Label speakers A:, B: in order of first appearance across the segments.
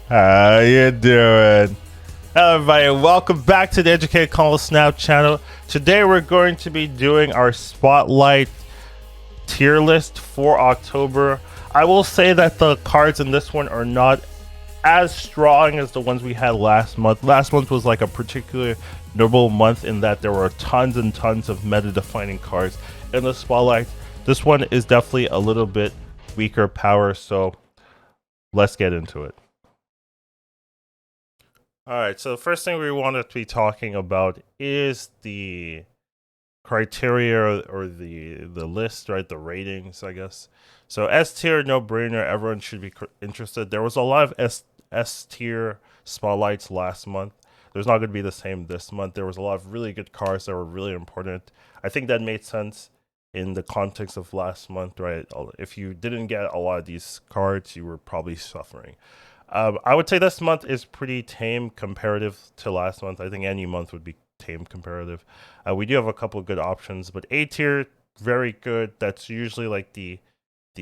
A: How you doing? Hello everybody and welcome back to the Educated Call Snap channel. Today we're going to be doing our Spotlight tier list for October. I will say that the cards in this one are not as strong as the ones we had last month. Last month was like a particularly notable month in that there were tons and tons of meta-defining cards in the Spotlight. This one is definitely a little bit weaker power, so let's get into it. All right, so the first thing we want to be talking about is the criteria or the list, right? The ratings, I guess. So S tier, no brainer. Everyone should be interested. There was a lot of S tier spotlights last month. There's not going to be the same this month. There was a lot of really good cards that were really important. I think that made sense in the context of last month, right? If you didn't get a lot of these cards, you were probably suffering. I would say this month is pretty tame comparative to last month. I think any month would be tame comparative. We do have a couple of good options, but A tier, very good. That's usually like the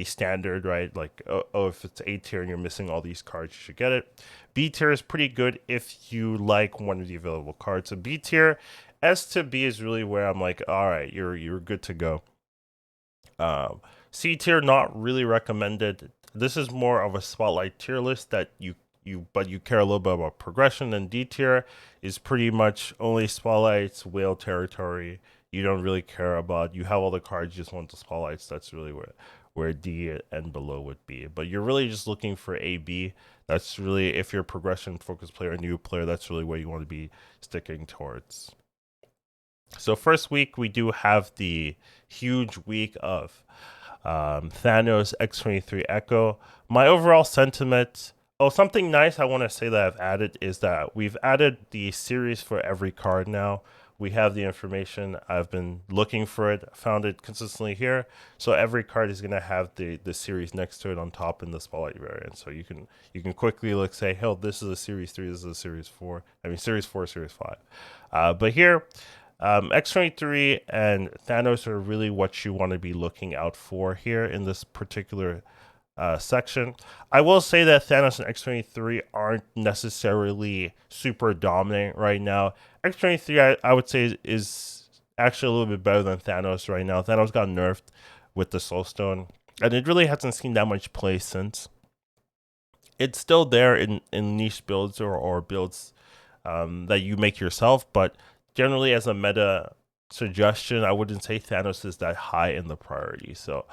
A: standard, right? Like, oh, if it's A tier and you're missing all these cards, you should get it. B tier is pretty good if you like one of the available cards. So B tier, S to B is really where I'm like, all right, you're good to go. C tier, not really recommended. This is more of a spotlight tier list that you care a little bit about progression. And D tier is pretty much only spotlights, whale territory. You don't really care about. You have all the cards, you just want the spotlights. That's really where D and below would be. But you're really just looking for A, B. That's really, if you're a progression focused player, a new player, that's really where you want to be sticking towards. So first week, we do have the huge week of Thanos X-23 Echo. My overall sentiment, something nice I want to say that I've added is that we've added the series for every card now. We have the information. I've been looking for it, found it consistently here. So every card is going to have the series next to it on top in the Spotlight variant. So you can quickly look, say, hell, this is a series 3, this is a series 4. I mean, series 4, series 5. But here, X-23 and Thanos are really what you want to be looking out for here in this particular section. I will say that Thanos and X-23 aren't necessarily super dominant right now. X-23, I would say, is actually a little bit better than Thanos right now. Thanos got nerfed with the Soul Stone, and it really hasn't seen that much play since. It's still there in niche builds or builds that you make yourself, but generally as a meta suggestion, I wouldn't say Thanos is that high in the priority. So,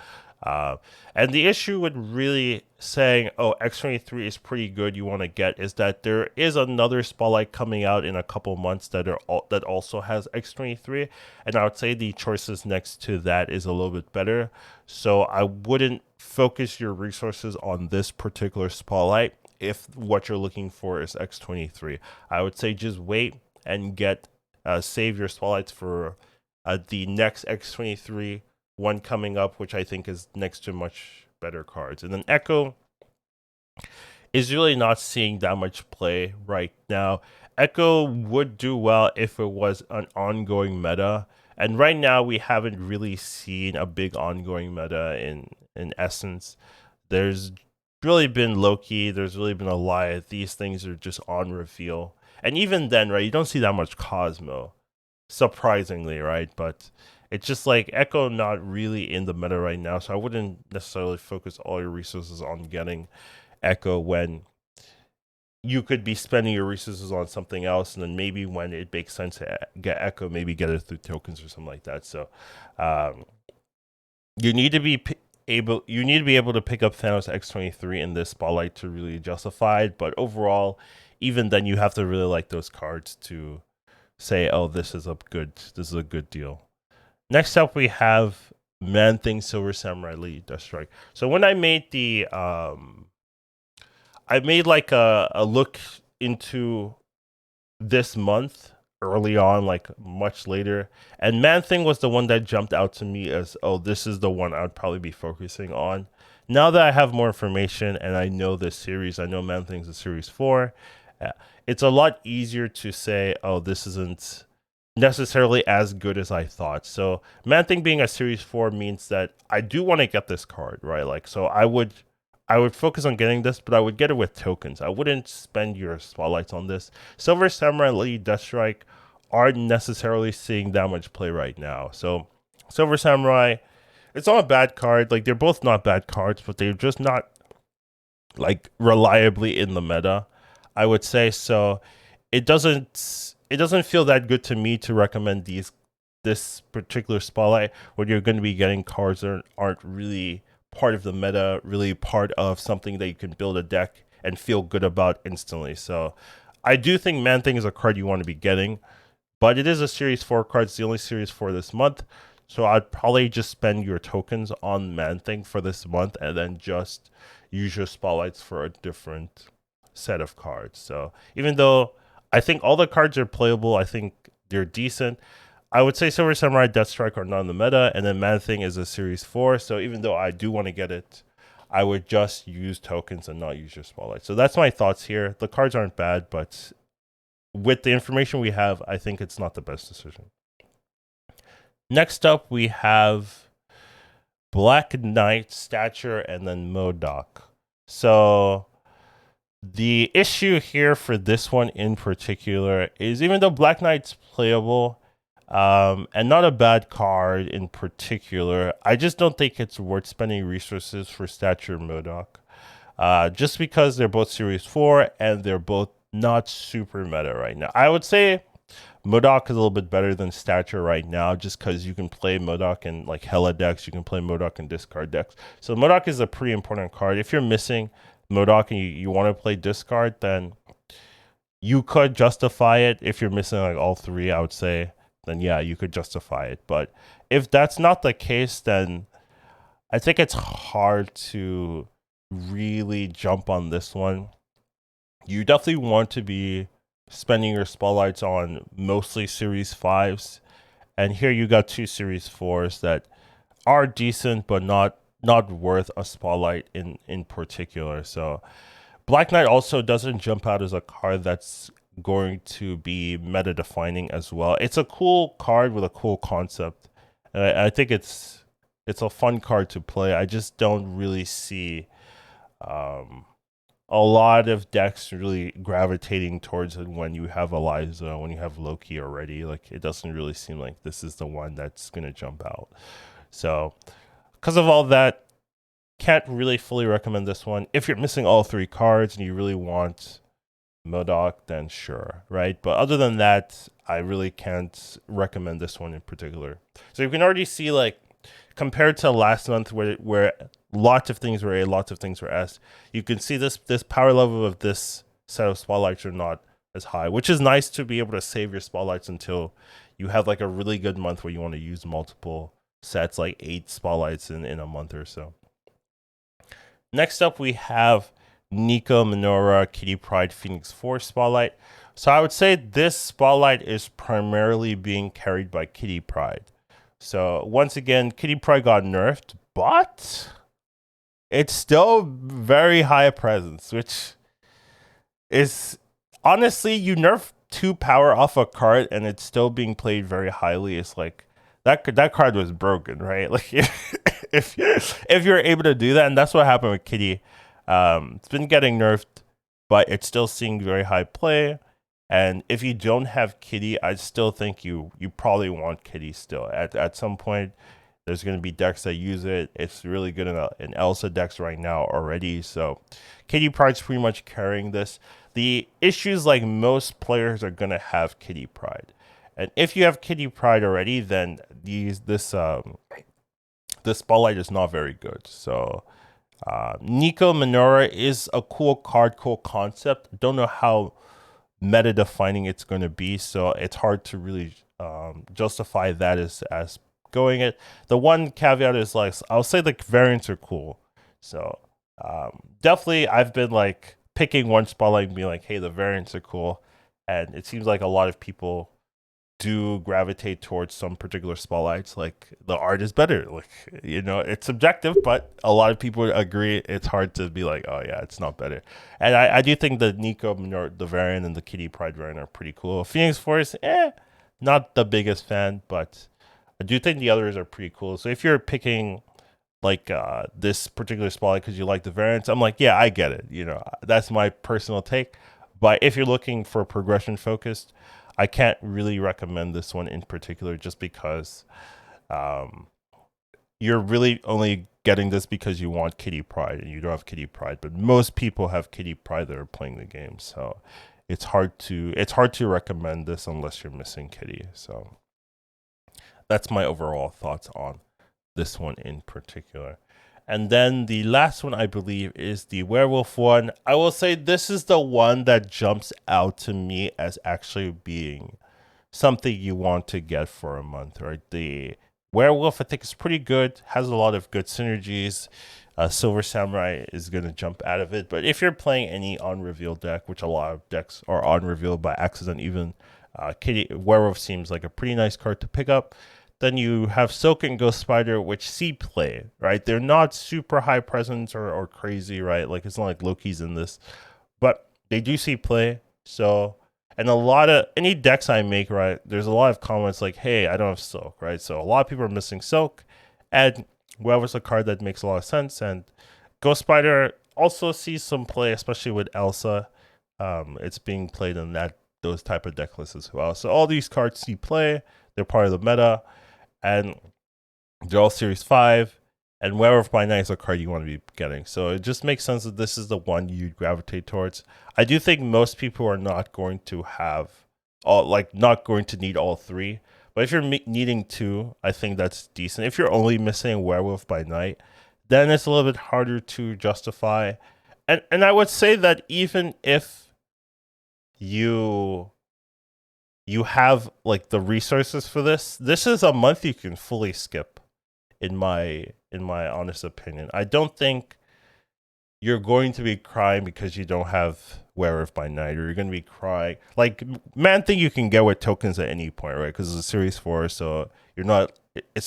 A: and the issue with really saying, oh, X-23 is pretty good, you want to get, is that there is another spotlight coming out in a couple months that also has X-23, and I would say the choices next to that is a little bit better. So I wouldn't focus your resources on this particular spotlight if what you're looking for is X-23. I would say just wait and get save your spotlights for the next X-23 one coming up, which I think is next to much better cards. And then Echo is really not seeing that much play right now. Echo would do well if it was an ongoing meta. And right now we haven't really seen a big ongoing meta in essence. There's really been Loki, there's really been Elias. These things are just on reveal. And even then, right, you don't see that much Cosmo, surprisingly, right? But it's just like Echo not really in the meta right now, so I wouldn't necessarily focus all your resources on getting Echo when you could be spending your resources on something else, and then maybe when it makes sense to get Echo, maybe get it through tokens or something like that. So you need to be able to pick up Thanos X-23 in this spotlight to really justify it, but overall, even then, you have to really like those cards to say, oh, this is a good deal. Next up, we have Man-Thing Silver Samurai Lee Death Strike. So when I made I made like a look into this month early on, like much later, and Man-Thing was the one that jumped out to me as, oh, this is the one I'd probably be focusing on. Now that I have more information and I know this series, I know Man-Thing's a series 4. It's a lot easier to say, oh, this isn't necessarily as good as I thought. So Man-Thing being a series 4 means that I do want to get this card, right? Like, so I would I would focus on getting this, but I would get it with tokens. I wouldn't spend your spotlights on this. Silver Samurai, Lady Deathstrike aren't necessarily seeing that much play right now. So Silver Samurai, it's not a bad card. Like they're both not bad cards, but they're just not like reliably in the meta, I would say. So it doesn't feel that good to me to recommend this particular spotlight when you're going to be getting cards that aren't really part of the meta, really part of something that you can build a deck and feel good about instantly. So I do think Man Thing is a card you want to be getting, but it is a Series 4 card. It's the only Series 4 this month. So I'd probably just spend your tokens on Man Thing for this month and then just use your spotlights for a different set of cards. So even though I think all the cards are playable, I think they're decent. I would say Silver Samurai, Deathstrike are not in the meta, and then Man Thing is a Series 4. So even though I do want to get it, I would just use tokens and not use your spotlight. So that's my thoughts here. The cards aren't bad, but with the information we have, I think it's not the best decision. Next up, we have Black Knight, Stature, and then Modok. So the issue here for this one in particular is even though Black Knight's playable, and not a bad card in particular, I just don't think it's worth spending resources for Stature Modok. Just because they're both Series 4 and they're both not super meta right now. I would say Modok is a little bit better than Stature right now just because you can play Modok in like Hella decks, you can play Modok in discard decks. So Modok is a pretty important card. If you're missing Modok and you want to play discard, then you could justify it. If you're missing like all three, I would say, then yeah, you could justify it. But if that's not the case, then I think it's hard to really jump on this one. You definitely want to be spending your spotlights on mostly Series 5s. And here you got two Series 4s that are decent, but not worth a spotlight in particular. So Black Knight also doesn't jump out as a card that's going to be meta defining as well. It's a cool card with a cool concept. And I think it's a fun card to play. I just don't really see a lot of decks really gravitating towards it when you have Eliza, when you have Loki already. Like it doesn't really seem like this is the one that's gonna jump out. So because of all that, can't really fully recommend this one. If you're missing all three cards and you really want Modok, then sure, right? But other than that, I really can't recommend this one in particular. So you can already see, like, compared to last month where lots of things were A, lots of things were S, you can see this power level of this set of spotlights are not as high, which is nice to be able to save your spotlights until you have like a really good month where you want to use multiple sets, like 8 spotlights in a month or so. Next up, we have Nico, Minoru, Kitty Pryde, Phoenix Force Spotlight. So I would say this spotlight is primarily being carried by Kitty Pryde. So once again, Kitty Pryde got nerfed, but it's still very high presence, which is honestly, you nerf 2 power off a card and it's still being played very highly. It's like that card was broken, right? Like if you're able to do that, and that's what happened with Kitty. It's been getting nerfed, but it's still seeing very high play. And if you don't have Kitty, I still think you probably want Kitty still. At some point, there's going to be decks that use it. It's really good in Elsa decks right now already. So Kitty Pryde's pretty much carrying this. The issues, like most players are going to have Kitty Pryde. And if you have Kitty Pryde already, then this spotlight is not very good. So Nico Minoru is a cool card, cool concept. Don't know how meta defining it's going to be, so it's hard to really justify that as going it. The one caveat is, like, I'll say the variants are cool. So definitely I've been like picking one spotlight and being like, hey, the variants are cool. And it seems like a lot of people do gravitate towards some particular spotlights. Like the art is better. Like, you know, it's subjective, but a lot of people agree. It's hard to be like, oh yeah, it's not better. And I do think the Nico, the variant, and the Kitty Pryde variant are pretty cool. Phoenix Force, not the biggest fan, but I do think the others are pretty cool. So if you're picking this particular spotlight because you like the variants. I'm like, yeah, I get it. That's my personal take. But if you're looking for progression focused, I can't really recommend this one in particular just because um, you're really only getting this because you want Kitty Pride and you don't have Kitty Pride. But most people have Kitty Pride that are playing the game, so it's hard to recommend this unless you're missing Kitty. So that's my overall thoughts on this one in particular. And then the last one, I believe, is the Werewolf one. I will say this is the one that jumps out to me as actually being something you want to get for a month, right? The Werewolf, I think, is pretty good, has a lot of good synergies. Silver Samurai is going to jump out of it. But if you're playing any on reveal deck, which a lot of decks are on reveal by accident, even Werewolf seems like a pretty nice card to pick up. Then you have Silk and Ghost Spider, which see play, right? They're not super high presence or crazy, right? Like, it's not like Loki's in this, but they do see play. So, and a lot of any decks I make, right? There's a lot of comments like, hey, I don't have Silk, right? So a lot of people are missing Silk, and Werewolf's a card that makes a lot of sense. And Ghost Spider also sees some play, especially with Elsa. It's being played in those type of deck lists as well. So all these cards see play. They're part of the meta, and they're all Series 5, and Werewolf by Night is a card you want to be getting. So it just makes sense that this is the one you'd gravitate towards. I do think most people are not going to have not going to need all three. But if you're needing two, I think that's decent. If you're only missing Werewolf by Night, then it's a little bit harder to justify. And I would say that even if you have like the resources for this is a month you can fully skip, in my honest opinion. I don't think you're going to be crying because you don't have Werewolf by Night, or you're going to be crying. Like, Man Thing you can get with tokens at any point, right? Because it's a Series 4, so it's not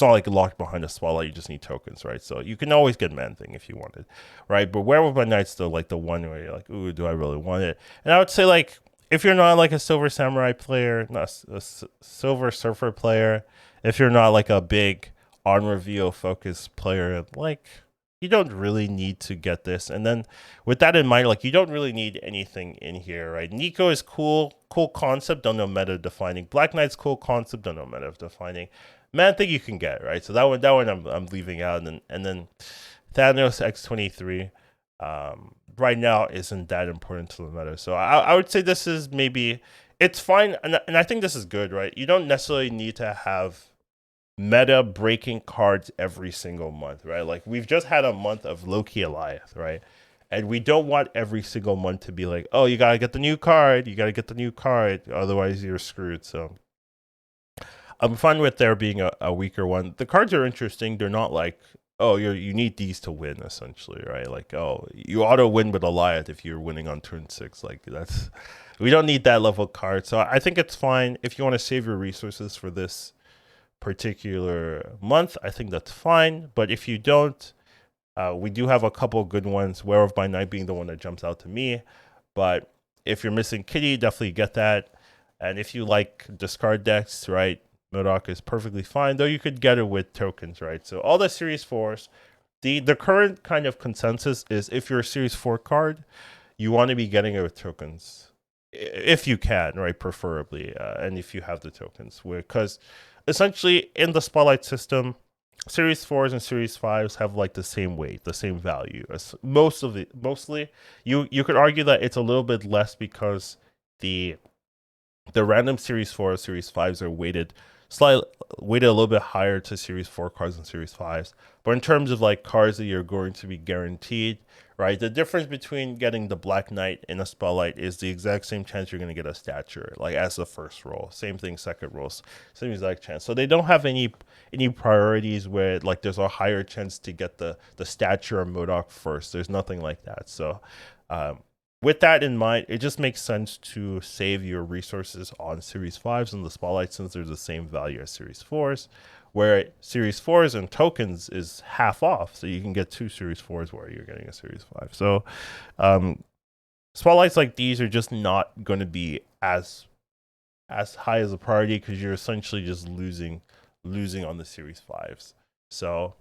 A: like locked behind a spotlight, you just need tokens, right? So you can always get Man Thing if you wanted, right? But Werewolf by Night's still like the one where you're like, ooh, do I really want it? And I would say, like, if you're not like a Silver Samurai player, not a Silver Surfer player, if you're not like a big on reveal focused player, like, you don't really need to get this. And then with that in mind, like, you don't really need anything in here, right? Nico is cool concept, don't know meta defining. Black Knight's cool concept, don't know meta defining. Man Thing you can get, right? So that one I'm leaving out. And then Thanos X23 right now isn't that important to the meta. So I would say this is maybe, it's fine, and I think this is good, right? You don't necessarily need to have meta breaking cards every single month, right? Like, we've just had a month of Loki Eliath, right? And we don't want every single month to be like, oh, you gotta get the new card, otherwise you're screwed. So I'm fine with there being a weaker one. The cards are interesting. They're not like, oh, you need these to win, essentially, right? Like, oh, you auto win with Eliath if you're winning on turn 6. Like, we don't need that level card. So I think it's fine if you want to save your resources for this particular month. I think that's fine. But if you don't, we do have a couple good ones. Werewolf by Night being the one that jumps out to me. But if you're missing Kitty, definitely get that. And if you like discard decks, right, Modok is perfectly fine, though you could get it with tokens, right? So all the Series 4s, the current kind of consensus is if you're a Series 4 card, you want to be getting it with tokens. If you can, right, preferably, and if you have the tokens. Because essentially in the Spotlight system, Series 4s and Series 5s have like the same weight, the same value. Mostly, you could argue that it's a little bit less because the random Series 4 or Series 5s are weighted a little bit higher to Series 4 cards than Series 5s. But in terms of like cards that you're going to be guaranteed, right? The difference between getting the Black Knight in a Spotlight is the exact same chance you're going to get a Stature, like as the first roll. Same thing, second rolls, same exact chance. So they don't have any priorities where like there's a higher chance to get the Stature or Modok first. There's nothing like that. So with that in mind, it just makes sense to save your resources on Series 5s and the Spotlight since there's the same value as Series 4s, where Series 4s and tokens is half off. So you can get 2 Series 4s where you're getting a Series 5. So Spotlights like these are just not going to be as high as a priority because you're essentially just losing on the Series 5s. So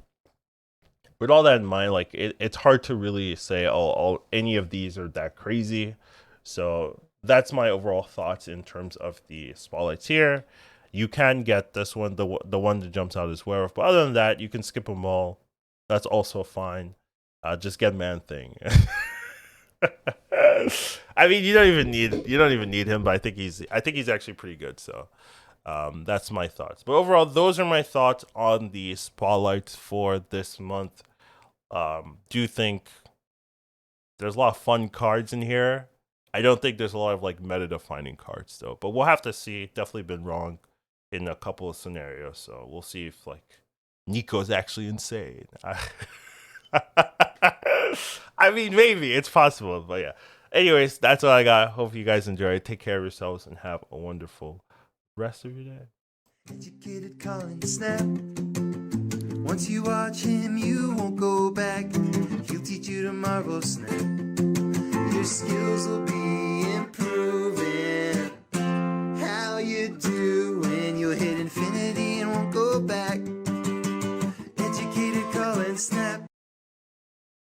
A: with all that in mind, like it's hard to really say, oh, all any of these are that crazy. So that's my overall thoughts in terms of the spotlights here. You can get this one, the one that jumps out is Werewolf, but other than that, you can skip them all. That's also fine. Just get Man Thing. I mean, you don't even need him, but I think he's actually pretty good. So that's my thoughts. But overall, those are my thoughts on the spotlights for this month. Do think there's a lot of fun cards in here. I don't think there's a lot of like meta defining cards though, but we'll have to see. Definitely been wrong in a couple of scenarios, so we'll see if like Nico's actually insane. I mean, maybe it's possible, but yeah. Anyways, that's all I got. Hope you guys enjoy. Take care of yourselves and have a wonderful rest of your day.
B: Educated Colin Snap. Once you watch him, you won't go back. He'll teach you to marvel snap. Your skills will be